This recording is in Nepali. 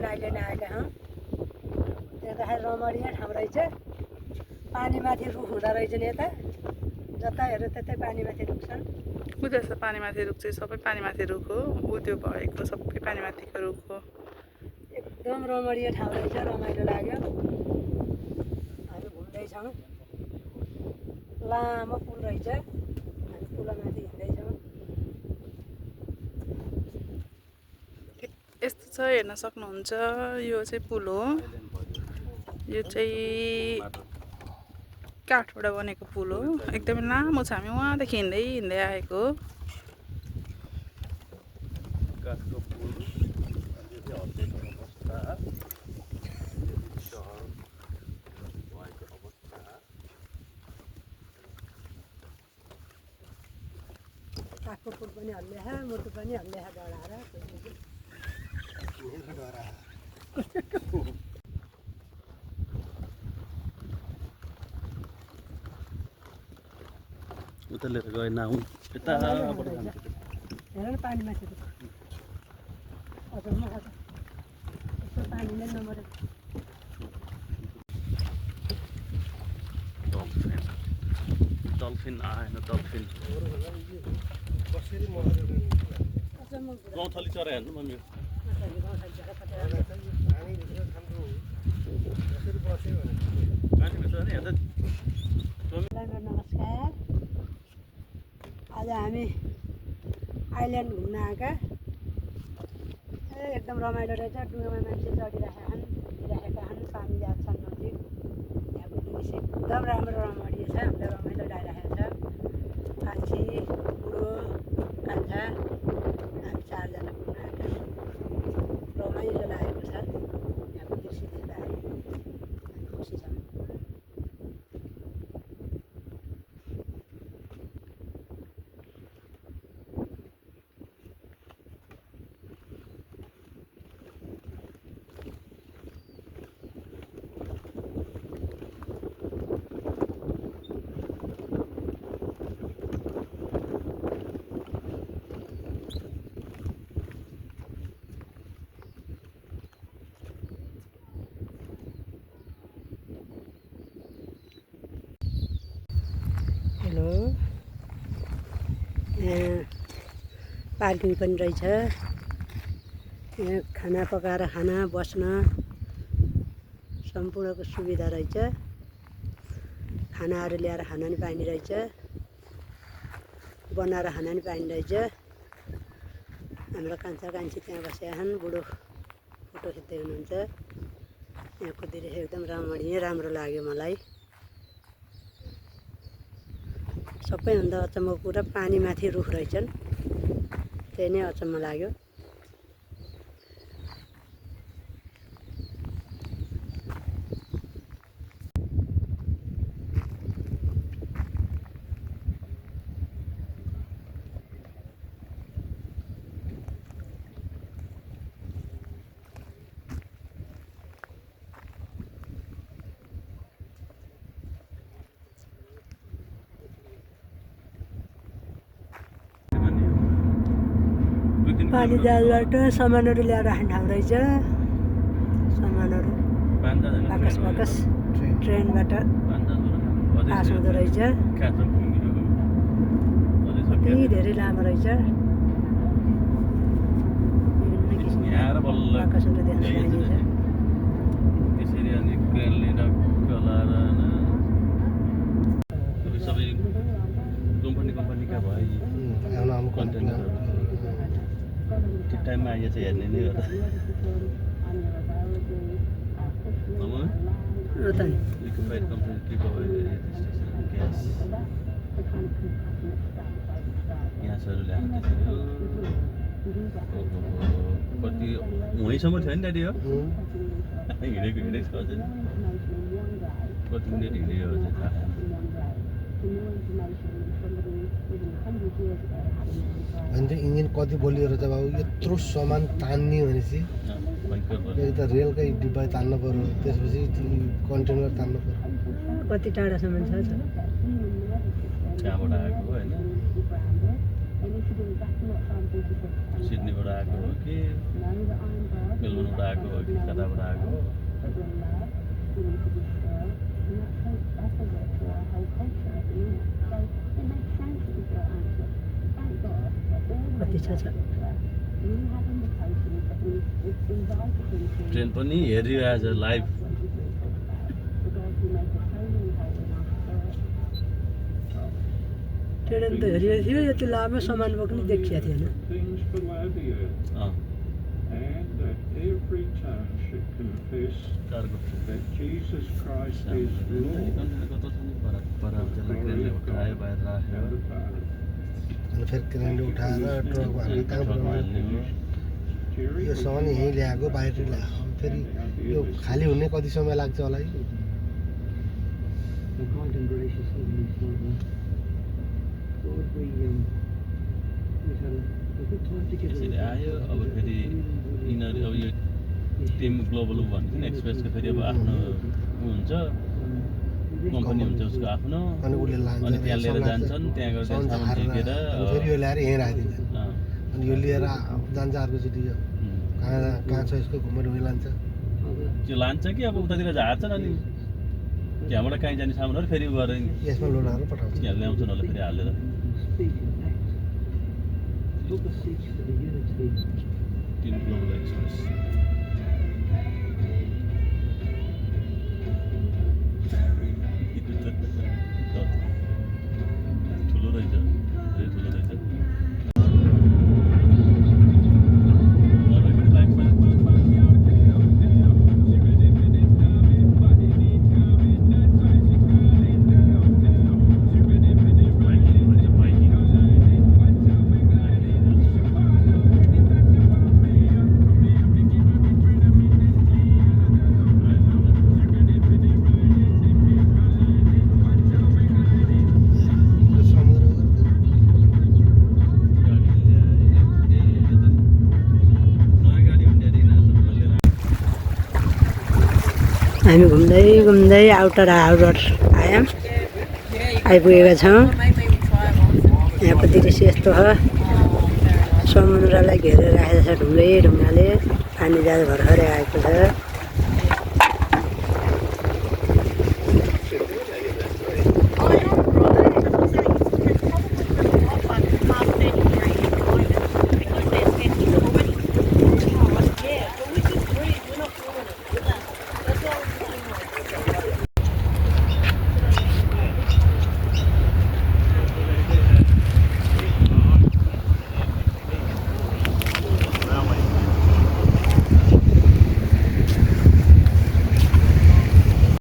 आइल्यान्ड आएका हौँ। त्यहाँदेखि रमणीय ठाउँ रहेछ। पानीमाथि रुख हुँदो रहेछ नि यता, जता हेऱ्यो त्यतै पानीमाथि रुख छन्। उता छ पानीमाथि रुख चाहिँ सबै पानीमाथि रुख हो। ऊ त्यो भएको सबै पानीमाथिको रुख हो। एकदम रमणीय ठाउँ रहेछ, रमाइलो लाग्यो। हामी घुम्दैछौँ, लामो पुल रहेछ, हामी पुलमाथि हिँड्दैछौँ। यस्तो छ, हेर्न सक्नुहुन्छ। यो चाहिँ पुल हो। यो चाहिँ काठबाट बनेको पुल हो। एकदमै लामो छ। हामी उहाँदेखि हिँड्दै हिँड्दै आएको हो। काठको पुल पनि हल्लिया, मुटु पनि हल्लिया डढाएर। उता लिएर गएन आउँ यताबाट जान्छ। हेर न पानीमाथि रुख, अचम्म छ त। यस्तो पानी नै नमरेको। डल्फिन आएन, डल्फिन गौँथली चरा हेर्नु मम्मी। नमस्कार, आज हामी आइल्यान्ड घुम्न आएका। एकदम रमाइलो रहेछ। डुङ्गामा मान्छे चढिरहेका छन्, हिँडिरहेका छन्, पानी जान्छन् नजिक। यहाँको दृश्य एकदम राम्रो रमणीय छ। हामीलाई रमाइलो लागिरहेको छ। कान्छी, बुढो, कान्छा, हामी चारजना घुम्न आएका। रमाइलो लागेको छ यहाँको दृश्य देख्दाखेरि। हामी खुसी छौँ। हेलो, यहाँ पार्किङ पनि रहेछ। यहाँ खाना पकाएर खाना बस्न सम्पूर्णको सुविधा रहेछ। खानाहरू ल्याएर खान नि पाइने रहेछ, बनाएर खान नि पाइने रहेछ। हाम्रो कान्छा कान्छी त्यहाँ बसेका छन्, बुढो फोटो खिच्दै हुनुहुन्छ। यहाँको दृश्य एकदम रमणीय राम्रो लाग्यो मलाई। सबैभन्दा अचम्मको कुरा पानीमाथि रुख रहेछन्, त्यही नै अचम्म लाग्यो। पानी जहाजबाट सामानहरू ल्याएर राख्ने ठाउँ रहेछ। सामानहरू बाकस बाकस ट्रेनबाट पास हुँदो रहेछ। कति धेरै लामो रहेछ। विभिन्न किसिमका बाकसहरू देख्न पाइनेछ। त्यसरी अनि क्रेनले डक्कलाएर सबै कम्पनीका भयो कन्टेनरहरू ठिक टाइममा आइएछ हेर्ने नै हो त। लिक्विफाइड कम्पनी के भयो ग्यास ग्यासहरू ल्याएर त्यसरी कति वहीँसम्म छ नि ड्याडी हो हिँडेको हिँडेको छ कति मिनट हिँड्यो चाहिँ थाहा भन्छ इन्जिन कति बलियो रहेछ बाबु, यत्रो सामान तान्ने भनेपछि एक त रेलकै डिब्बा तान्नु पर्यो, त्यसपछि कन्टेनर तान्नु पर्यो। कति टाढासम्म छ त्यहाँबाट आएको होइन। सिडनीबाट आएको हो कि मेलबर्नबाट आएको हो कि कताबाट आएको हो कति छ ट्रेन पनि हेरिरहेछ लाइभ ट्रेन त हेरिएको थियो यति लामो सामान बोक्ने देखिएको थिएन अँ And that every tongue should confess cargo that Jesus Christ is Lord ट्रेनले उठायो बाहिर राख्यो and the Father. अनि फेरि क्रेनले उठाएर ट्रकमा हालेर कहाँ पुऱ्याउने Jerry यो सामान यहीँ ल्याएको बाहिर ल्याएको फेरि यो खाली हुने कति समय लाग्छ होला है त्यसरी आयो अब फेरि यिनीहरू अब यो टिम ग्लोबल भन्छ नि एक्सप्रेसको फेरि अब आफ्नो हुन्छ कम्पनी हुन्छ उसको आफ्नो अनि उसले लान्छ अनि त्यहाँ लिएर जान्छन् त्यहाँ गएर त्यहाँ सामान झिकेर फेरि यो ल्याएर यहीँ राखिदिन्छ अँ, अनि यो लिएर जान्छ अर्कोचोटि यो कहाँ छ यसको घुमेर उहीँ लान्छ त्यो लान्छ कि अब उतातिर झार्छन् अनि त्यहाँबाट कहीँ जाने सामानहरू फेरि गएर यसमा लोडाएर पठाउँछ त्यहाँ ल्याउँछन् होला फेरि हालेर टिम ग्लोबल एक्सप्रेस ठुलो रहेछ धेरै ठुलो रहेछ हामी घुम्दै घुम्दै आउटर हार्बर आयौँ आइपुगेका छौँ यहाँको दृश्य यस्तो छ समुद्रलाई घेरेर राखेको छ ढुङ्गै ढुङ्गाले पानी जहाज भर्खरै आएको छ